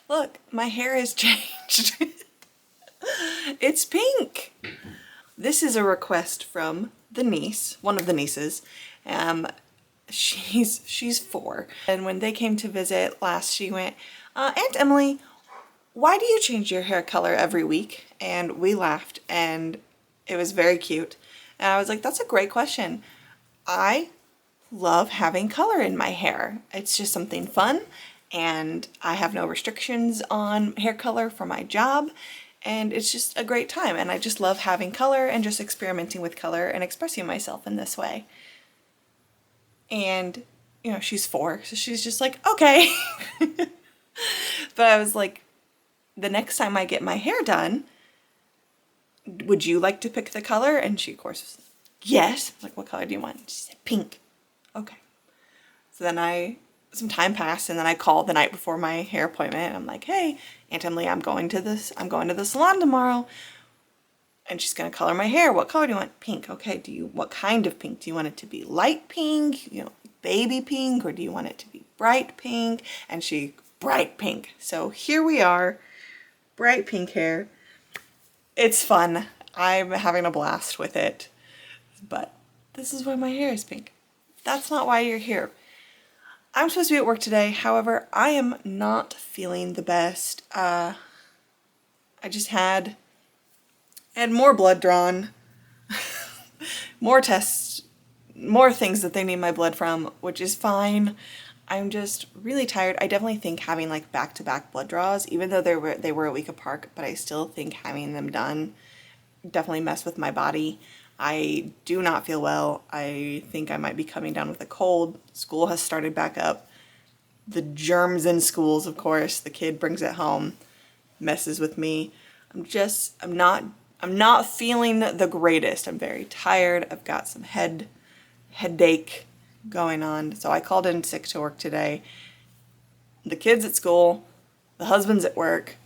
Look, my hair has changed. It's pink. This is a request from the niece, one of the nieces. She's 4. And when they came to visit last, she went, Aunt Emily, why do you change your hair color every week? And we laughed, and it was very cute. And I was like, that's a great question. I love having color in my hair. It's just something fun, and I have no restrictions on hair color for my job, and it's just a great time, and I just love having color and just experimenting with color and expressing myself in this way. And, you know, she's 4, so she's just like, okay. But I was like, the next time I get my hair done, would you like to pick the color? And she, of course, was like, yes. I'm like, what color do you want? She said, pink. Okay. So then some time passed, and then I called the night before my hair appointment. I'm like, hey, Aunt Emily, I'm going to the salon tomorrow, and she's gonna color my hair. What color do you want? Pink. Okay. What kind of pink? Do you want it to be light pink, you know, baby pink, or do you want it to be bright pink? And bright pink. So here we are, bright pink hair. It's fun. I'm having a blast with it, but this is why my hair is pink. That's not why you're here. I'm supposed to be at work today. However, I am not feeling the best. I just had more blood drawn, more tests, more things that they need my blood from, which is fine. I'm just really tired. I definitely think having like back-to-back blood draws, even though they were a week apart, but I still think having them done definitely messed with my body. I do not feel well. I think I might be coming down with a cold. School has started back up. The germs in schools, of course, the kid brings it home, messes with me. I'm not feeling the greatest. I'm very tired. I've got some headache going on. So I called in sick to work today. The kid's at school, the husband's at work.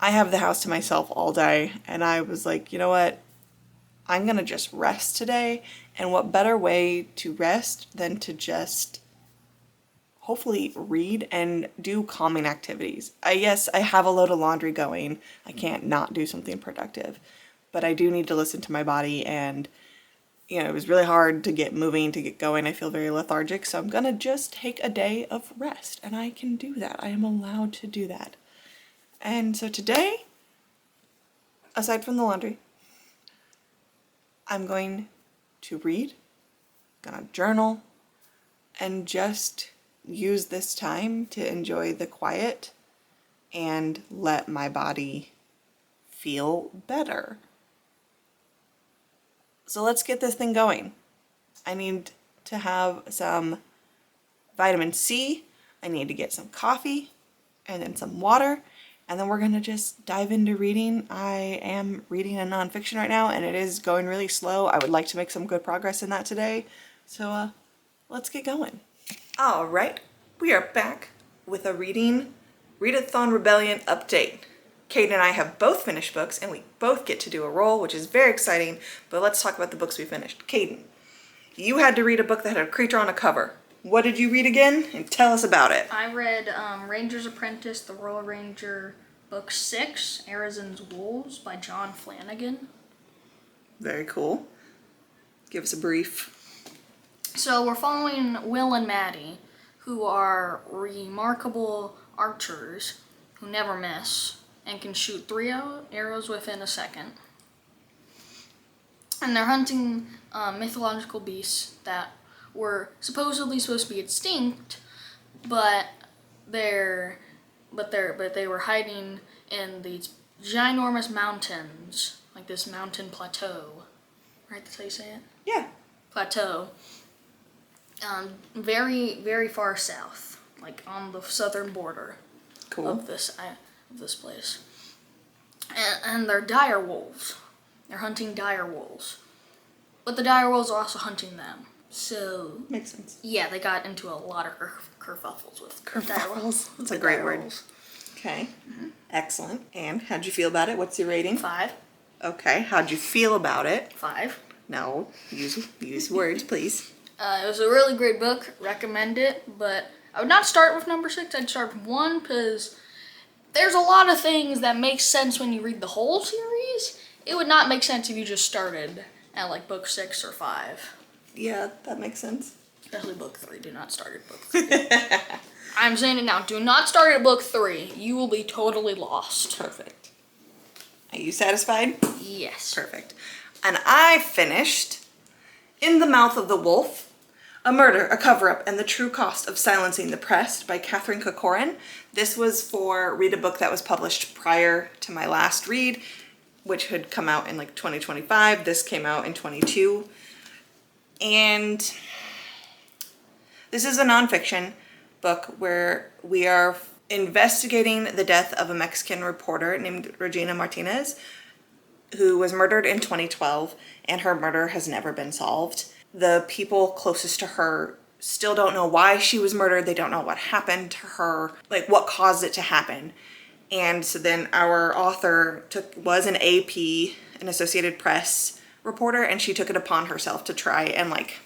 I have the house to myself all day, and I was like, you know what? I'm gonna just rest today, and what better way to rest than to just hopefully read and do calming activities. Yes, I have a load of laundry going. I can't not do something productive, but I do need to listen to my body, and you know, it was really hard to get moving, to get going. I feel very lethargic, so I'm gonna just take a day of rest, and I can do that. I am allowed to do that. And so today, aside from the laundry, I'm going to read, gonna journal, and just use this time to enjoy the quiet and let my body feel better. So let's get this thing going. I need to have some vitamin C, I need to get some coffee, and then some water, and then we're gonna just dive into reading. I am reading a nonfiction right now, and it is going really slow. I would like to make some good progress in that today. So let's get going. All right, we are back with a Readathon Rebellion update. Kate and I have both finished books, and we both get to do a roll, which is very exciting, but let's talk about the books we finished. Caden, you had to read a book that had a creature on a cover. What did you read again? And tell us about it. I read Ranger's Apprentice, The Royal Ranger, Book 6, Arizon's Wolves by John Flanagan. Very cool. Give us a brief. So we're following Will and Maddie, who are remarkable archers who never miss and can shoot 3 arrows within a second. And they're hunting mythological beasts that were supposedly supposed to be extinct, but they were hiding in these ginormous mountains, like this mountain plateau. Right, that's how you say it? Yeah. Plateau. Very, very far south, like on the southern border of this place. And they're dire wolves. They're hunting dire wolves. But the dire wolves are also hunting them. So makes sense. Yeah, they got into a lot of kerfuffles with kerfuffles. That's a great word. Wolves. Okay. Mm-hmm. Excellent. And how'd you feel about it? What's your rating? 5. Okay. How'd you feel about it? 5. No. Use words, please. It was a really great book. Recommend it, but I would not start with number 6. I'd start with 1 because there's a lot of things that make sense when you read the whole series. It would not make sense if you just started at like book 6 or 5. Yeah, that makes sense. Especially book 3. Do not start at book 3. I'm saying it now. Do not start at book 3. You will be totally lost. Perfect. Are you satisfied? Yes. Perfect. And I finished In the Mouth of the Wolf, A Murder, a Cover-Up, and the True Cost of Silencing the Press by Catherine Corcoran. This was for read a book that was published prior to my last read, which had come out in like 2025. This came out in 22. And this is a nonfiction book where we are investigating the death of a Mexican reporter named Regina Martinez, who was murdered in 2012, and her murder has never been solved. The people closest to her still don't know why she was murdered. They don't know what happened to her, like what caused it to happen. And so then our author was an AP, an Associated Press reporter, and she took it upon herself to try and like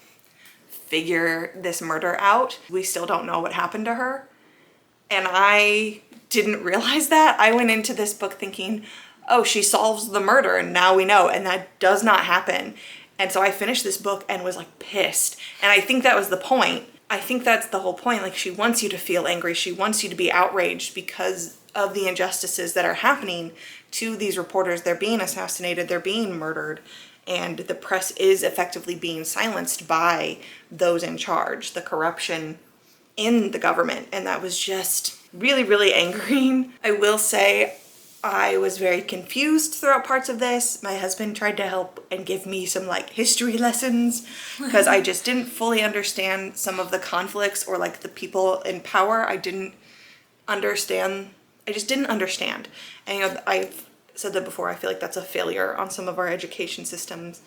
figure this murder out. We still don't know what happened to her. And I didn't realize that. I went into this book thinking, oh, she solves the murder and now we know. And that does not happen. And so I finished this book and was like pissed. And I think that was the point. I think that's the whole point. Like, she wants you to feel angry. She wants you to be outraged because of the injustices that are happening to these reporters. They're being assassinated. They're being murdered. And the press is effectively being silenced by those in charge, the corruption in the government. And that was just really, really angering. I will say I was very confused throughout parts of this. My husband tried to help and give me some like history lessons because I just didn't fully understand some of the conflicts or like the people in power. I didn't understand. I just didn't understand. And you know, I've said that before, I feel like that's a failure on some of our education systems.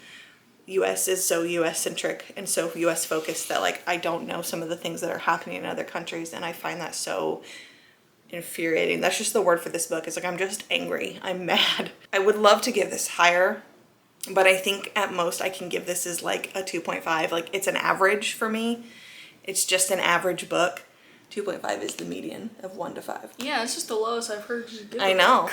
US is so US centric and so US focused that like I don't know some of the things that are happening in other countries, and I find that so infuriating. That's just the word for this book. It's like I'm just angry. I'm mad. I would love to give this higher, but I think at most I can give this as like a 2.5. Like, it's an average for me. It's just an average book. 2.5 is the median of 1 to 5. Yeah, it's just the lowest I've heard you give. I know.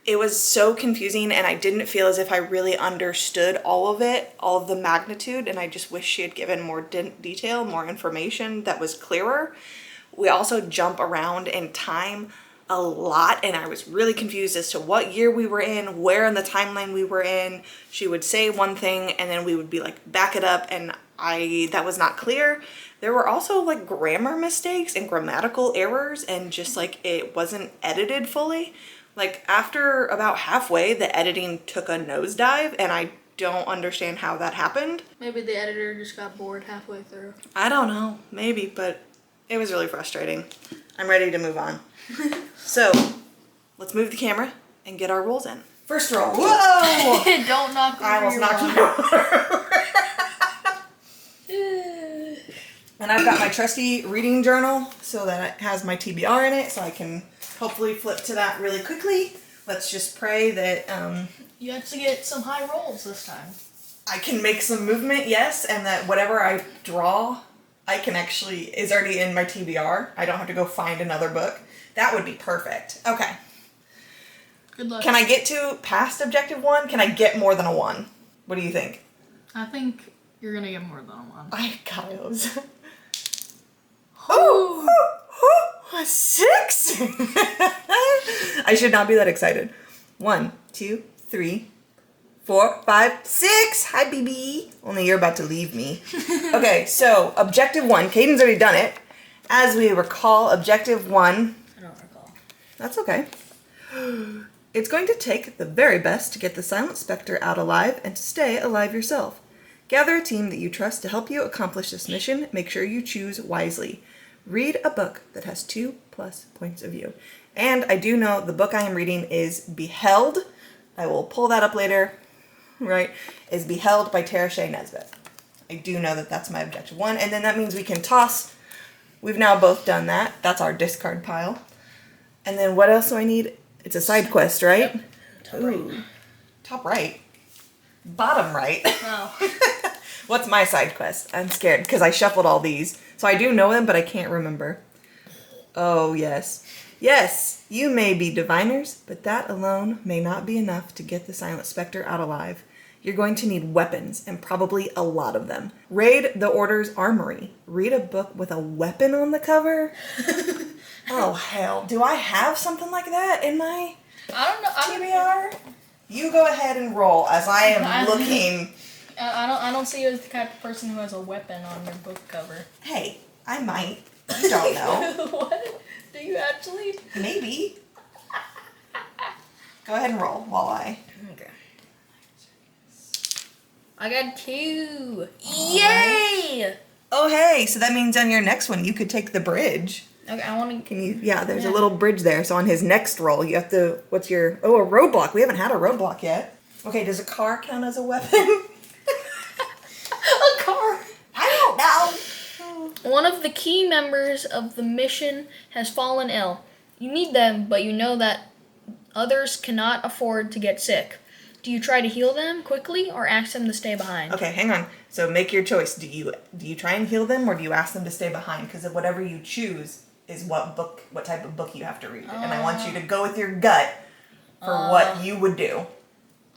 It was so confusing, and I didn't feel as if I really understood all of it, all of the magnitude, and I just wish she had given more detail, more information that was clearer. We also jump around in time a lot, and I was really confused as to what year we were in, where in the timeline we were in. She would say one thing, and then we would be like, back it up, and that was not clear. There were also like grammar mistakes and grammatical errors, and just like it wasn't edited fully. Like, after about halfway, the editing took a nosedive, and I don't understand how that happened. Maybe the editor just got bored halfway through. I don't know, maybe, but it was really frustrating. I'm ready to move on. So, let's move the camera and get our rolls in. First roll. Whoa! Don't knock over I almost your knocked it over. And I've got my trusty reading journal so that it has my TBR in it, so I can hopefully flip to that really quickly. Let's just pray that You have to get some high rolls this time. I can make some movement, yes, and that whatever I draw, I can actually, is already in my TBR. I don't have to go find another book. That would be perfect. Okay. Good luck. Can I get to past objective 1? Can I get more than a 1? What do you think? I think you're gonna get more than a 1. I got those. Oh, a 6! I should not be that excited. 1, 2, 3, 4, 5, 6! Hi, BB. Only you're about to leave me. Okay, so objective 1. Caden's already done it. As we recall, objective 1. I don't recall. That's okay. It's going to take the very best to get the Silent Spectre out alive and to stay alive yourself. Gather a team that you trust to help you accomplish this mission. Make sure you choose wisely. Read a book that has 2+ points of view. And I do know the book I am reading is Beheld. I will pull that up later, right? Is Beheld by Tara Shea Nesbitt. I do know that that's my objective 1. And then that means we can toss. We've now both done that. That's our discard pile. And then what else do I need? It's a side quest, right? Yep. Top right. Top right. Bottom right. Oh. What's my side quest? I'm scared because I shuffled all these. So I do know them, but I can't remember. Oh, yes. Yes, you may be diviners, but that alone may not be enough to get the Silent Spectre out alive. You're going to need weapons, and probably a lot of them. Raid the Order's armory. Read a book with a weapon on the cover? Oh, hell. Do I have something like that in my I don't know. TBR? You go ahead and roll as I am looking. I don't see you as the type of person who has a weapon on your book cover. Hey, I might. You don't know. What? Do you actually? Maybe. Go ahead and roll while I... Okay. I got 2. All Yay! Right. Oh, hey. So that means on your next one, you could take the bridge. Okay, I want to... Can you... Yeah, there's a little bridge there. So on his next roll, you have to... What's your... Oh, a roadblock. We haven't had a roadblock yet. Okay, does a car count as a weapon? A car! I don't know. One of the key members of the mission has fallen ill. You need them, but you know that others cannot afford to get sick. Do you try to heal them quickly or ask them to stay behind? Okay, hang on. So make your choice. Do you try and heal them or do you ask them to stay behind? Because whatever you choose is what type of book you have to read. And I want you to go with your gut for what you would do.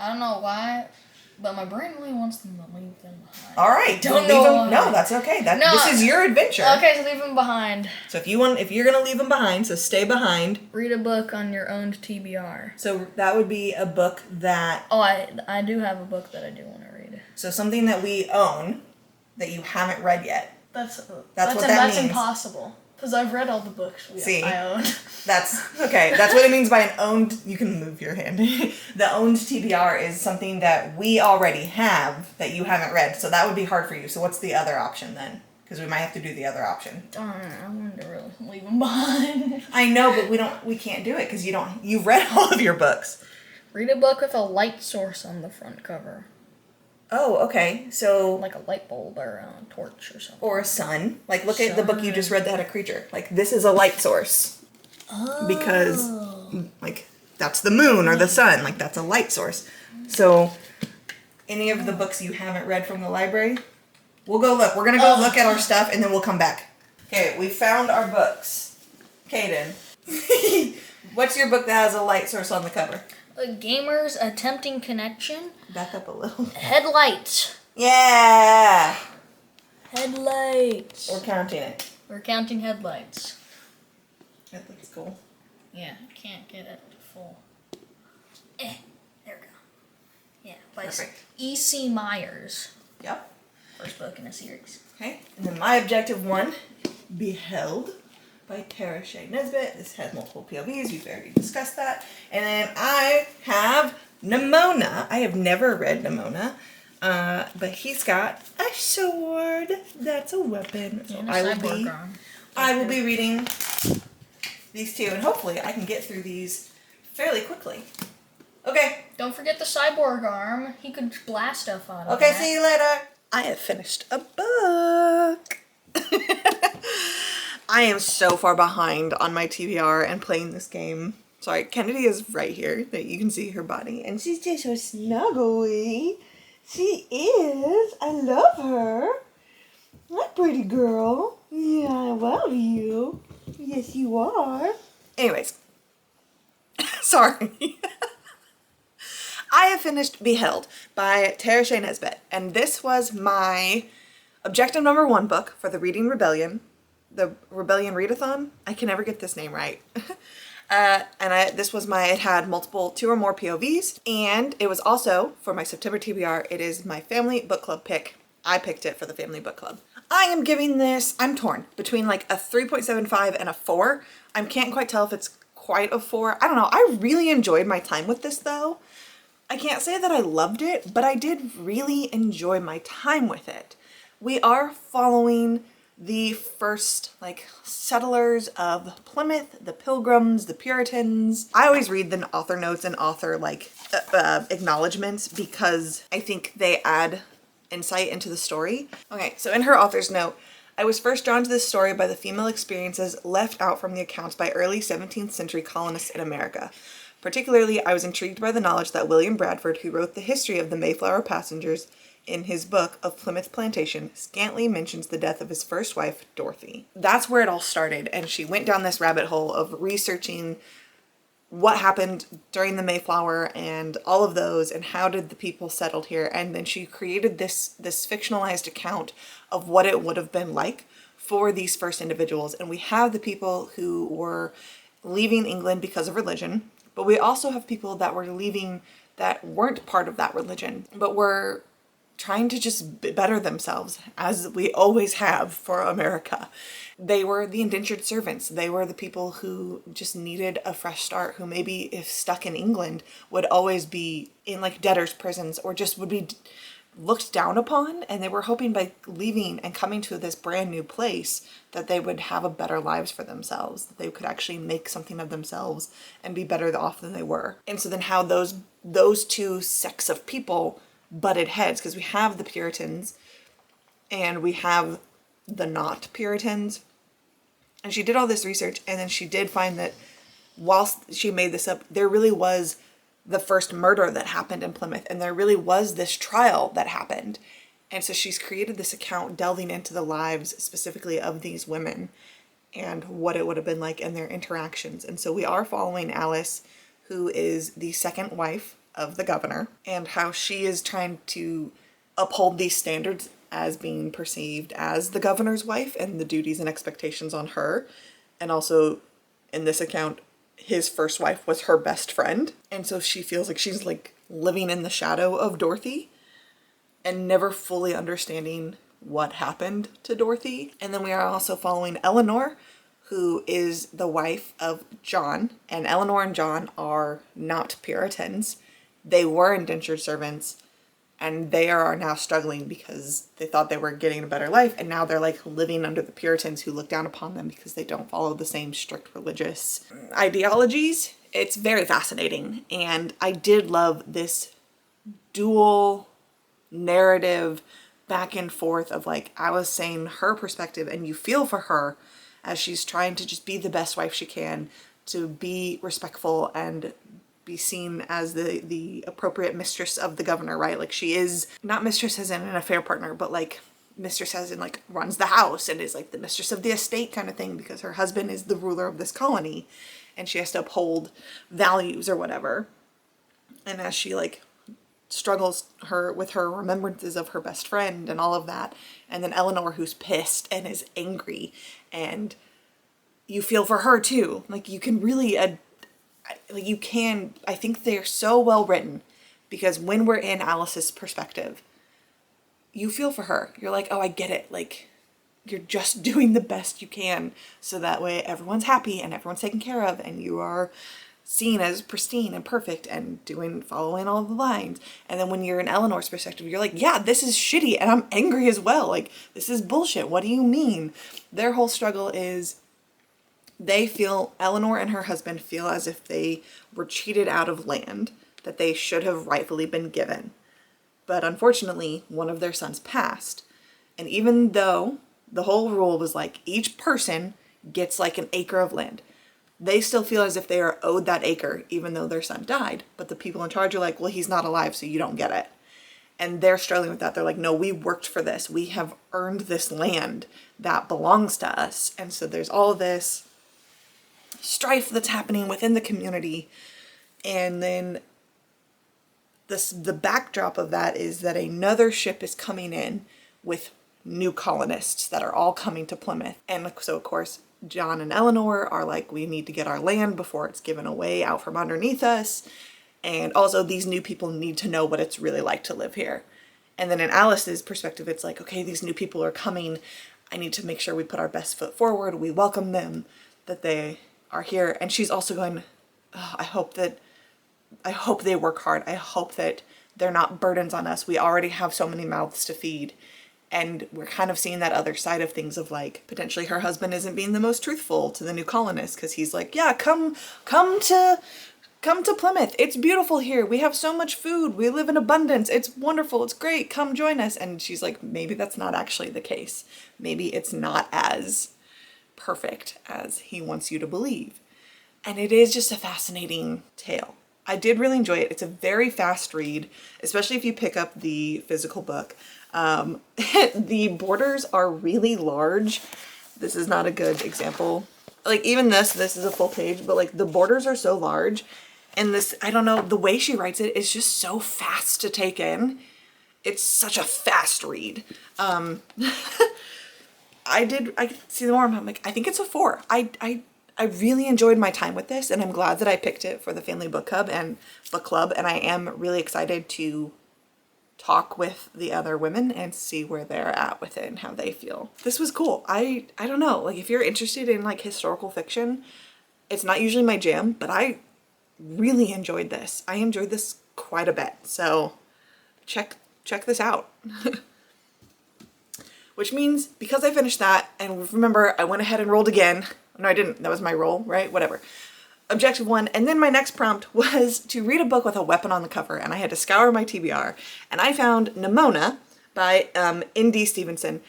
I don't know why, but my brain really wants them to leave them behind. All right, Don't leave know them. why. No, that's okay. This is your adventure. Okay, so leave them behind. So if you're gonna leave them behind, so stay behind. Read a book on your own TBR. So that would be a book that. Oh, I do have a book that I do want to read. So something that we own that you haven't read yet. That's what that means. impossible. Because I've read all the books I own. That's okay. That's what it means by an owned. You can move your hand. The owned TBR is something that we already have that you haven't read. So that would be hard for you. So what's the other option then? Because we might have to do the other option. Darn, I wanted to really leave them behind. I know, but we can't do it because you've read all of your books. Read a book with a light source on the front cover. Oh, okay. So Like a light bulb or a torch or something. or a sun. Like look at the book you just read that had a creature. Like this is a light source. Oh. Because like that's the moon or the sun. Like that's a light source. So any of the books you haven't read from the library, we'll go look. We're gonna go look at our stuff and then we'll come back. Okay, we found our books. Kaden. What's your book that has a light source on the cover? A gamer's attempting connection. Back up a little. Headlights. Yeah! Headlights. We're counting it. We're counting headlights. That looks cool. Yeah, can't get it full. There we go. Yeah, by Perfect. E.C. Myers. Yep. First book in a series. Okay. And then my objective one, Beheld by Tara Shea Nesbitt. This has multiple POVs. We've already discussed that. And then I have Nimona. I have never read Nimona. But he's got a sword. That's a weapon. So And a I will be reading these two, and hopefully I can get through these fairly quickly. Okay. Don't forget the cyborg arm. He could blast stuff out of Okay, that. see you later. I have finished a book. I am so far behind on my TBR and playing this game. Sorry, Kennedy is right here that you can see her body. And she's just so snuggly. She is. I love her. That pretty girl. Yeah, I love you. Yes, you are. Anyways. Sorry. I have finished Beheld by Tara Shea Nesbitt. And this was my objective number 1 book for the Reading Rebellion. The Rebellion Readathon. I can never get this name right. It had multiple 2 or more POVs, and it was also, for my September TBR, it is my family book club pick. I picked it for the family book club. I am giving this, I'm torn between like a 3.75 and a 4. I can't quite tell if it's quite a 4. I don't know. I really enjoyed my time with this though. I can't say that I loved it, but I did really enjoy my time with it. We are following the first settlers of Plymouth, the Pilgrims, the Puritans. I always read the author notes and author acknowledgements because I think they add insight into the story. Okay, so in her author's note, I was first drawn to this story by the female experiences left out from the accounts by early 17th century colonists in America. Particularly, I was intrigued by the knowledge that William Bradford, who wrote the history of the Mayflower passengers, in his book of Plymouth Plantation, scantly mentions the death of his first wife, Dorothy. That's where it all started, and she went down this rabbit hole of researching what happened during the Mayflower and all of those, and how did the people settled here. And then she created this fictionalized account of what it would have been like for these first individuals. And we have the people who were leaving England because of religion, but we also have people that were leaving that weren't part of that religion, but were trying to just better themselves, as we always have for America. They were the indentured servants. They were the people who just needed a fresh start, who maybe if stuck in England would always be in like debtors' prisons, or just would be looked down upon. And they were hoping by leaving and coming to this brand new place that they would have a better lives for themselves, that they could actually make something of themselves and be better off than they were. And so then how those two sects of people butted heads, because we have the Puritans and we have the not Puritans. And she did all this research, and then she did find that whilst she made this up, there really was the first murder that happened in Plymouth, and there really was this trial that happened. And so she's created this account delving into the lives specifically of these women and what it would have been like in their interactions. And so we are following Alice, who is the second wife of the governor, and how she is trying to uphold these standards as being perceived as the governor's wife and the duties and expectations on her. And also in this account, his first wife was her best friend. And so she feels like she's like living in the shadow of Dorothy and never fully understanding what happened to Dorothy. And then we are also following Eleanor, who is the wife of John. And Eleanor and John are not Puritans. They were indentured servants, and they are now struggling because they thought they were getting a better life, and now they're like living under the Puritans, who look down upon them because they don't follow the same strict religious ideologies. It's very fascinating, and I did love this dual narrative back and forth of like, I was saying her perspective, and you feel for her as she's trying to just be the best wife she can, to be respectful and be seen as the appropriate mistress of the governor, right? Like, she is not mistress as in an affair partner, but like mistress as in like runs the house and is like the mistress of the estate kind of thing, because her husband is the ruler of this colony and she has to uphold values or whatever. And as she like struggles with her remembrances of her best friend and all of that, and then Eleanor, who's pissed and is angry, and you feel for her too. Like, you can really I think they're so well written, because when we're in Alice's perspective, you feel for her. You're like, oh, I get it. Like, you're just doing the best you can, so that way everyone's happy and everyone's taken care of, and you are seen as pristine and perfect and following all the lines. And then when you're in Eleanor's perspective, you're like, yeah, this is shitty and I'm angry as well. Like, this is bullshit. What do you mean? Their whole struggle is, Eleanor and her husband feel as if they were cheated out of land that they should have rightfully been given. But unfortunately, one of their sons passed. And even though the whole rule was like each person gets like an acre of land, they still feel as if they are owed that acre, even though their son died. But the people in charge are like, well, he's not alive, so you don't get it. And they're struggling with that. They're like, no, we worked for this. We have earned this land that belongs to us. And so there's all of this strife that's happening within the community. And then the backdrop of that is that another ship is coming in with new colonists that are all coming to Plymouth. And so of course John and Eleanor are like, we need to get our land before it's given away out from underneath us. And also these new people need to know what it's really like to live here. And then in Alice's perspective, it's like, okay, these new people are coming. I need to make sure we put our best foot forward. We welcome them, that they are here. And she's also going, oh, I hope they work hard. I hope that they're not burdens on us. We already have so many mouths to feed. And we're kind of seeing that other side of things of like, potentially her husband isn't being the most truthful to the new colonists, because he's like, yeah, come to Plymouth. It's beautiful here. We have so much food. We live in abundance. It's wonderful. It's great. Come join us. And she's like, maybe that's not actually the case. Maybe it's not as perfect as he wants you to believe. And it is just a fascinating tale. I did really enjoy it. It's a very fast read, especially if you pick up the physical book. The borders are really large. This is not a good example. Like even this is a full page, but like the borders are so large, and this, I don't know, the way she writes it is just so fast to take in. It's such a fast read. I see the more I'm like, I think it's a 4. I really enjoyed my time with this, and I'm glad that I picked it for the family book club, and I am really excited to talk with the other women and see where they're at with it and how they feel. This was cool. I don't know, like if you're interested in like historical fiction, it's not usually my jam, but I really enjoyed this. I enjoyed this quite a bit. So check this out. Which means because I finished that, and remember I went ahead and rolled again. No, I didn't. That was my roll, right? Whatever. Objective 1, and then my next prompt was to read a book with a weapon on the cover, and I had to scour my TBR, and I found Nimona by N.D. Stevenson.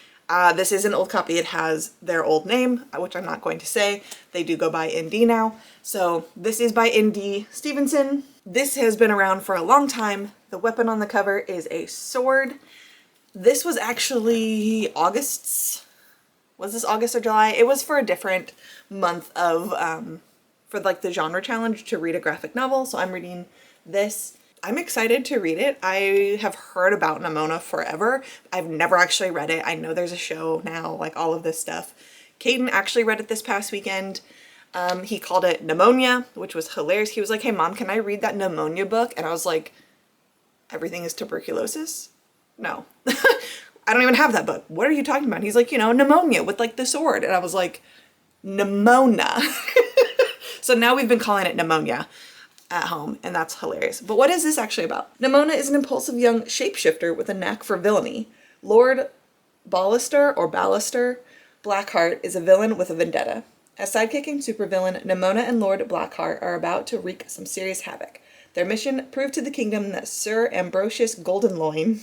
This is an old copy. It has their old name, which I'm not going to say. They do go by N.D. now. So this is by N.D. Stevenson. This has been around for a long time. The weapon on the cover is a sword. This was actually August's. Was this August or July? It was for a different month of for like the genre challenge to read a graphic novel. So I'm reading this. I'm excited to read it. I have heard about Nimona forever. I've never actually read it. I know there's a show now, like all of this stuff. Caden actually read it this past weekend. He called it Pneumonia, which was hilarious. He was like, hey mom, can I read that pneumonia book? And I was like, everything is tuberculosis? No. I don't even have that book. What are you talking about? And he's like, you know, pneumonia with like the sword. And I was like, Nimona. So now we've been calling it pneumonia at home, and that's hilarious. But what is this actually about? Nimona is an impulsive young shapeshifter with a knack for villainy. Lord Ballister Blackheart is a villain with a vendetta. As sidekick and supervillain, Nimona and Lord Blackheart are about to wreak some serious havoc. Their mission: prove to the kingdom that Sir Ambrosius Goldenloin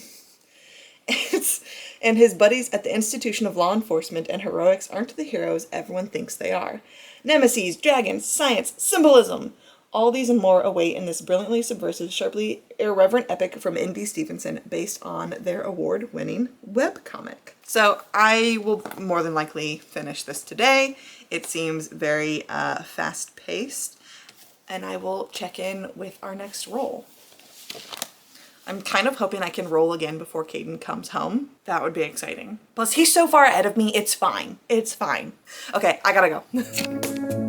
and his buddies at the Institution of Law Enforcement and Heroics aren't the heroes everyone thinks they are. Nemesis, dragons, science, symbolism. All these and more await in this brilliantly subversive, sharply irreverent epic from N.D. Stevenson based on their award-winning webcomic. So I will more than likely finish this today. It seems very fast-paced, and I will check in with our next roll. I'm kind of hoping I can roll again before Caden comes home. That would be exciting. Plus, he's so far ahead of me, it's fine. It's fine. Okay, I gotta go.